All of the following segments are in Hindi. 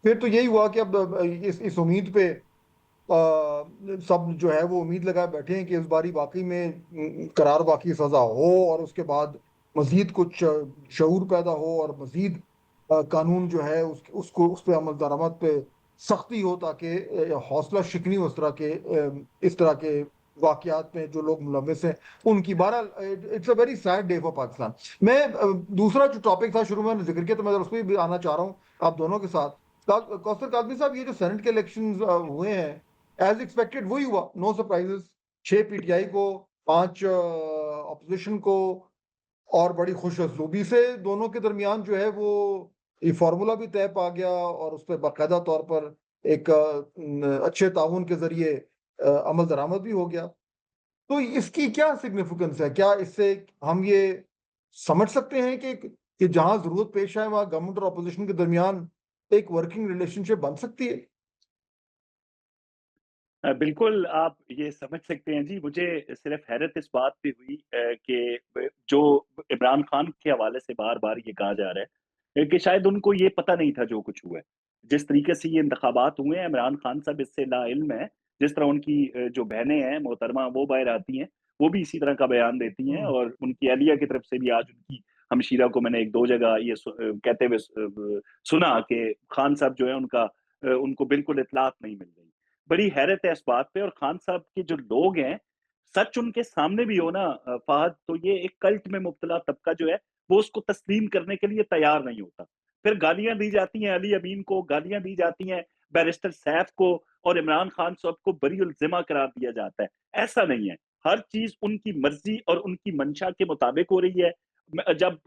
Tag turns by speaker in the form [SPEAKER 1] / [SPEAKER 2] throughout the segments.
[SPEAKER 1] फिर तो यही हुआ कि अब इस उम्मीद पे सब जो है वो उम्मीद लगाए बैठे हैं कि इस बारी वाकई में करार वाकई सजा हो, और उसके बाद मजीद कुछ शऊर पैदा हो, और मजीद कानून जो है उसको उस पर अमल दरामद पे सख्ती हो, ताकि हौसला शिकनी इस तरह के वाकयात में जो लोग मुलविस हैं उनकी। बहरहाल it's a very sad day for Pakistan. मैं दूसरा जो टॉपिक था शुरू में मैंने जिक्र किया, तो मैं उस पर भी आना चाह रहा हूँ आप दोनों के साथ। कौसर काजमी साहब, ये जो सेनेट के इलेक्शन हुए हैं, एज एक्सपेक्टेड वही हुआ, नो सरप्राइजेस। 6 पीटीआई को, 5 ऑपोजिशन को, और बड़ी खुश असलूबी से दोनों के दरमियान जो है वो ये फार्मूला भी तय पा गया, और उस पर बाकायदा तौर पर एक अच्छे ताउन के जरिए अमल दरामद भी हो गया। तो इसकी क्या सिग्निफिकेंस है? क्या इससे हम ये समझ सकते हैं कि जहां जरूरत पेश आए वहां गवर्नमेंट और अपोजिशन के दरमियान एक वर्किंग रिलेशनशिप बन सकती है?
[SPEAKER 2] बिल्कुल, आप ये समझ सकते हैं जी। मुझे सिर्फ़ हैरत इस बात पे हुई कि जो इमरान खान के हवाले से बार-बार ये कहा जा रहा है कि शायद उनको ये पता नहीं था जो कुछ हुआ है। जिस तरीके से ये इंतख़ाबात हुए हैं, इमरान खान साहब इससे नाइल्म हैं। जिस तरह उनकी जो बहनें हैं मोहतरमा, वो बाहर आती हैं, वो भी इसी तरह का बयान देती हैं,
[SPEAKER 1] हम्म।
[SPEAKER 2] और उनकी अहलिया की तरफ से भी आज उनकी हमशीरा को मैंने 1-2 जगह ये कहते हुए सुना कि खान साहब जो है उनको बिल्कुल इत्तलात नहीं मिल रही। बड़ी हैरत है इस बात पे। और खान साहब के जो लोग हैं, सच उनके सामने भी हो ना फ़हद, तो ये एक कल्ट में मुब्तला तबका जो है, वो उसको तस्लीम करने के लिए तैयार नहीं होता। फिर गालियाँ दी जाती हैं अली अमीन को, गालियाँ दी जाती हैं बैरिस्टर सैफ को, और इमरान खान साहब को बरी-उल ज़िम्मा करार दिया जाता है। ऐसा नहीं है। हर चीज़ उनकी मर्ज़ी और उनकी मंशा के मुताबिक हो रही है। जब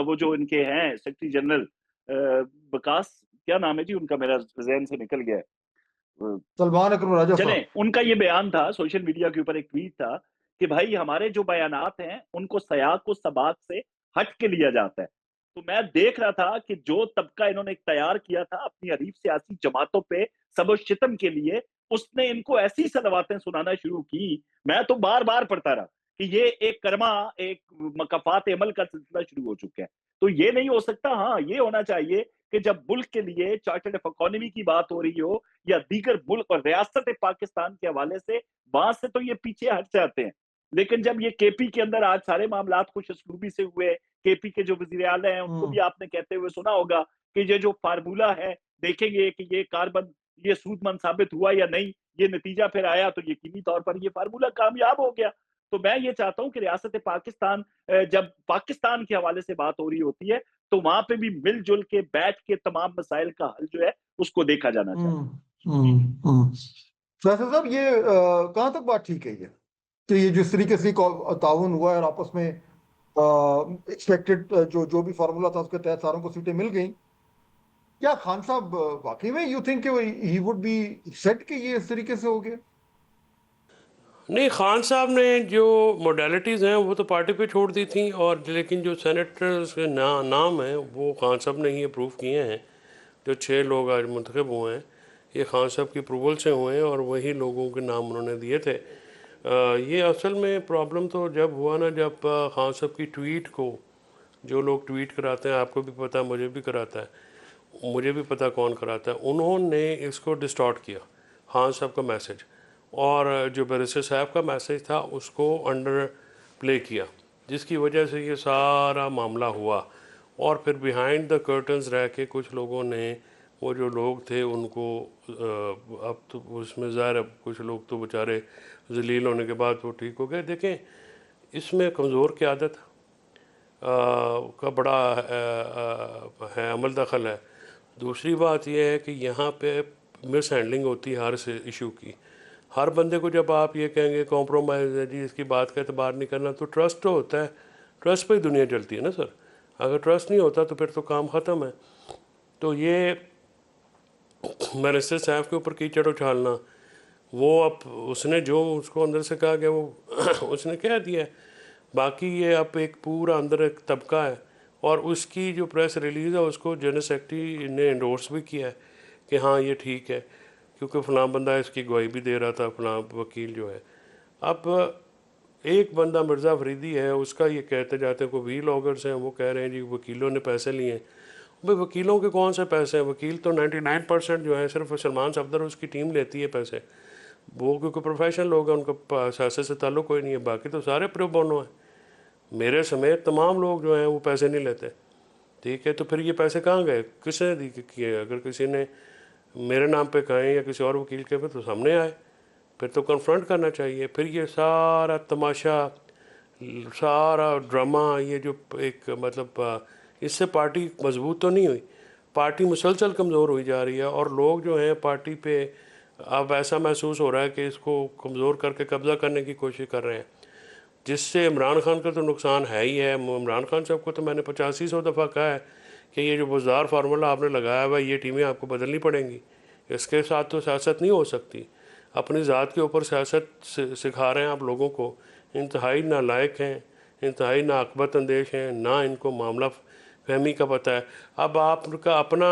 [SPEAKER 2] वो जो इनके हैं सेक्रेटरी जनरल वकास, क्या नाम है जी उनका, मेरा ज़हन से निकल गया है। अ,
[SPEAKER 1] सलमान अकरम राजा साहब।
[SPEAKER 2] चलें, उनका ये बयान था, सोशल मीडिया के ऊपर एक ट्वीट था कि भाई हमारे जो बयानात हैं, उनको सयाक व सबाक से हट के लिया जाता है। तो मैं देख रहा था कि जो तबका इन्होंने तैयार किया था अपनी हरीफ सियासी जमातों पे सब्र-ओ-शितम के लिए, उसने इनको ऐसी सलवातें सुनाना शुरू की, मैं तो बार-बार पढ़ता रहा कि ये एक कर्मा, एक मकफ़ात अमल का सिलसिला शुरू हो चुका है। तो ये नहीं हो सकता। हाँ, ये होना चाहिए कि जब मुल्क के लिए चार्टर्ड ऑफ इकोनॉमी की बात हो रही हो, या दीगर मुल्क और रियासत पाकिस्तान के हवाले से, वहां से तो ये पीछे हट जाते हैं। लेकिन जब ये केपी के अंदर आज सारे मामलात खुश असलूबी से हुए, केपी के जो वजीर आला हैं उनको भी
[SPEAKER 1] हम्म।
[SPEAKER 2] आपने कहते हुए सुना होगा कि ये जो फार्मूला है, देखेंगे कि ये सूदमंद साबित हुआ या नहीं। ये नतीजा फिर आया तो यकीनी तौर पर ये फार्मूला कामयाब हो गया। तो मैं ये चाहता हूं कि रियासत पाकिस्तान, जब पाकिस्तान के हवाले से बात हो रही होती है, तो वहां पे भी मिलजुल के बैठ के तमाम मसाइल का हल जो है उसको देखा जाना चाहिए।
[SPEAKER 1] हम्म। हम्म। हम्म। फैसल साहब, ये कहाँ तक बात ठीक है ये, कि ये जिस तरीके से ताउन हुआ है और आपस में एक्सपेक्टेड जो जो भी फार्मूला था उसके तहत सारों को सीटें मिल गई, क्या खान साहब वाकई में you think he would be set कि ये इस तरीके से हो गया?
[SPEAKER 3] नहीं, खान साहब ने जो मोडेलिटीज़ हैं वो तो पार्टी पे छोड़ दी थी, और लेकिन जो सेनेटर्स के नाम हैं वो खान साहब ने ही अप्रूव किए हैं। जो 6 लोग आज मुंतखब हुए हैं, ये खान साहब की अप्रूवल से हुए हैं, और वही लोगों के नाम उन्होंने दिए थे। ये असल में प्रॉब्लम तो जब हुआ ना, जब खान साहब की ट्वीट को जो लोग ट्वीट कराते हैं, आपको भी पता है, मुझे भी कराता है, मुझे भी पता कौन कराता है, उन्होंने इसको डिस्टॉर्ट किया, खान साहब का मैसेज, और जो बैरिस्टर साहब का मैसेज था उसको अंडर प्ले किया, जिसकी वजह से ये सारा मामला हुआ। और फिर बिहाइंड द कर्टन्स रह के कुछ लोगों ने, वो जो लोग थे उनको अब तो उसमें ज़ाहिर, अब कुछ लोग तो बेचारे जलील होने के बाद वो ठीक हो गए। देखें, इसमें कमज़ोर की आदत का बड़ा है, अमल दखल है। दूसरी बात यह है कि यहाँ पे मिस हैंडलिंग होती है हर से इशू की। हर बंदे को जब आप ये कहेंगे कॉम्प्रोमाइज़ है जी, इसकी बात का एतबार नहीं करना, तो ट्रस्ट तो होता है, ट्रस्ट पे ही दुनिया चलती है ना सर। अगर ट्रस्ट नहीं होता तो फिर तो काम ख़त्म है। तो ये बैरिस्टर साहब के ऊपर कीचड़ उछालना, वो अब उसने जो उसको अंदर से कहा गया वो उसने कह दिया है। बाकी ये अब एक पूरा अंदर एक तबका है, और उसकी जो प्रेस रिलीज़ है उसको जनरल सेक्रेटरी ने इंडोर्स भी किया है कि हाँ ये ठीक है, क्योंकि फ़लाँ बंदा इसकी गवाही भी दे रहा था, फ़लाँ वकील जो है। अब एक बंदा मिर्ज़ा फरीदी है, उसका ये कहते जाते हैं, कोई वी लॉगर्स हैं वो कह रहे हैं जी वकीलों ने पैसे लिए हैं। भाई वकीलों के कौन से पैसे हैं? वकील तो 99% जो है सिर्फ सलमान सफदर उसकी टीम लेती है पैसे, वो क्योंकि प्रोफेशनल लोग हैं, उनका सियासत से ताल्लुक कोई नहीं है। बाकी तो सारे प्रो बोनो हैं, मेरे समेत तमाम लोग जो हैं वो पैसे नहीं लेते। ठीक है, तो फिर ये पैसे कहाँ गए, किसने किए? अगर किसी ने मेरे नाम पे कहें या किसी और वकील के पे तो सामने आए, फिर तो कन्फ्रंट करना चाहिए। फिर ये सारा तमाशा, सारा ड्रामा, ये जो एक मतलब इससे पार्टी मजबूत तो नहीं हुई, पार्टी मुसलसल कमज़ोर हुई जा रही है। और लोग जो हैं पार्टी पे अब ऐसा महसूस हो रहा है कि इसको कमज़ोर करके कब्ज़ा करने की कोशिश कर रहे हैं, जिससे इमरान खान का तो नुकसान है ही है। इमरान खान साहब को तो मैंने 8500 दफ़ा कहा है कि ये जो बुज़दार फार्मूला आपने लगाया हुआ, ये टीमें आपको बदलनी पड़ेंगी, इसके साथ तो सियासत नहीं हो सकती। अपनी ज़ात के ऊपर सियासत सिखा रहे हैं आप लोगों को। इंतहाई नालायक हैं, इंतहाई नाअक़बत अंदेश हैं, ना इनको मामला फहमी का पता है। अब आपका अपना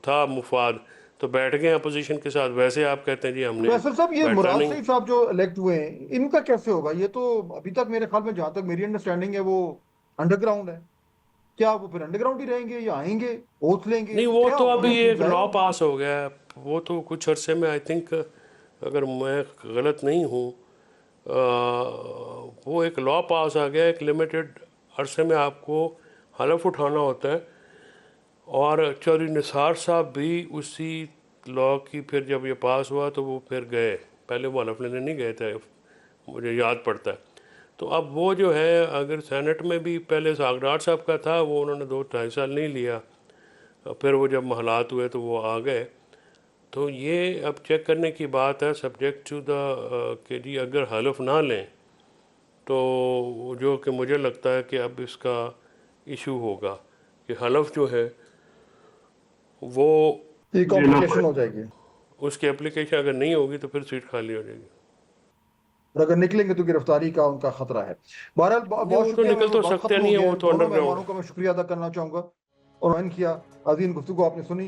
[SPEAKER 3] था मुफाद, तो बैठ गए अपोजिशन के साथ। वैसे आप कहते हैं जी हमने
[SPEAKER 1] फैसल साहब, ये
[SPEAKER 3] बैठना
[SPEAKER 1] मुराद
[SPEAKER 3] नहीं।
[SPEAKER 1] सईद साहब जो इलेक्ट हुए हैं, इनका कैसे होगा? ये तो अभी तक मेरे ख्याल में, जहां तक मेरी अंडरस्टैंडिंग है, वो अंडरग्राउंड है। क्या वो फिर अंडरग्राउंड ही रहेंगे या आएंगे, ओथ लेंगे?
[SPEAKER 3] नहीं, वो
[SPEAKER 1] क्या
[SPEAKER 3] तो
[SPEAKER 1] होगा?
[SPEAKER 3] अभी
[SPEAKER 1] ये
[SPEAKER 3] एक
[SPEAKER 1] जाहिर
[SPEAKER 3] लॉ
[SPEAKER 1] होगा।
[SPEAKER 3] पास हो गया है, वो तो कुछ अरसे में आई थिंक, अगर मैं गलत नहीं हूँ, वो एक लॉ पास आ गया, एक लिमिटेड अरसे में आपको हलफ उठाना होता है। और चौधरी निसार साहब भी उसी लॉ की, फिर जब ये पास हुआ तो वो फिर गए, पहले वो हलफ लेने नहीं गए थे, मुझे याद पड़ता है। तो अब वो जो है, अगर सेनेट में भी पहले सागराट साहब का था, वो उन्होंने 2-2.5 साल नहीं लिया, फिर वो जब हालात हुए तो वो आ गए। तो ये अब चेक करने की बात है, सब्जेक्ट टू द कि जी अगर हलफ ना लें तो जो कि मुझे लगता है कि अब इसका इशू होगा कि हलफ जो है वो
[SPEAKER 1] ये
[SPEAKER 3] लेना
[SPEAKER 1] कॉम्प्लिकेशन हो
[SPEAKER 3] पड़ेगा।
[SPEAKER 1] जाएगी।
[SPEAKER 3] उसकी एप्लीकेशन अगर नहीं होगी तो फिर सीट खाली हो जाएगी।
[SPEAKER 1] और अगर निकलेंगे तो गिरफ्तारी का उनका खतरा है। बहरहाल,
[SPEAKER 3] नहीं,
[SPEAKER 1] बहुत
[SPEAKER 3] वो तो
[SPEAKER 1] शुक्रिया,
[SPEAKER 3] निकल
[SPEAKER 1] मेरे
[SPEAKER 3] तो
[SPEAKER 1] वक्त
[SPEAKER 3] सकते
[SPEAKER 1] खत्म हो
[SPEAKER 3] नहीं है,
[SPEAKER 1] गया
[SPEAKER 3] वो
[SPEAKER 1] है।
[SPEAKER 3] तो
[SPEAKER 1] दोनों
[SPEAKER 3] अंडरग्राउंड
[SPEAKER 1] मेहमानों का मैं शुक्रिया अदा करना चाहूंगा और कहा अजीम गुफ्तगू आपने सुनी।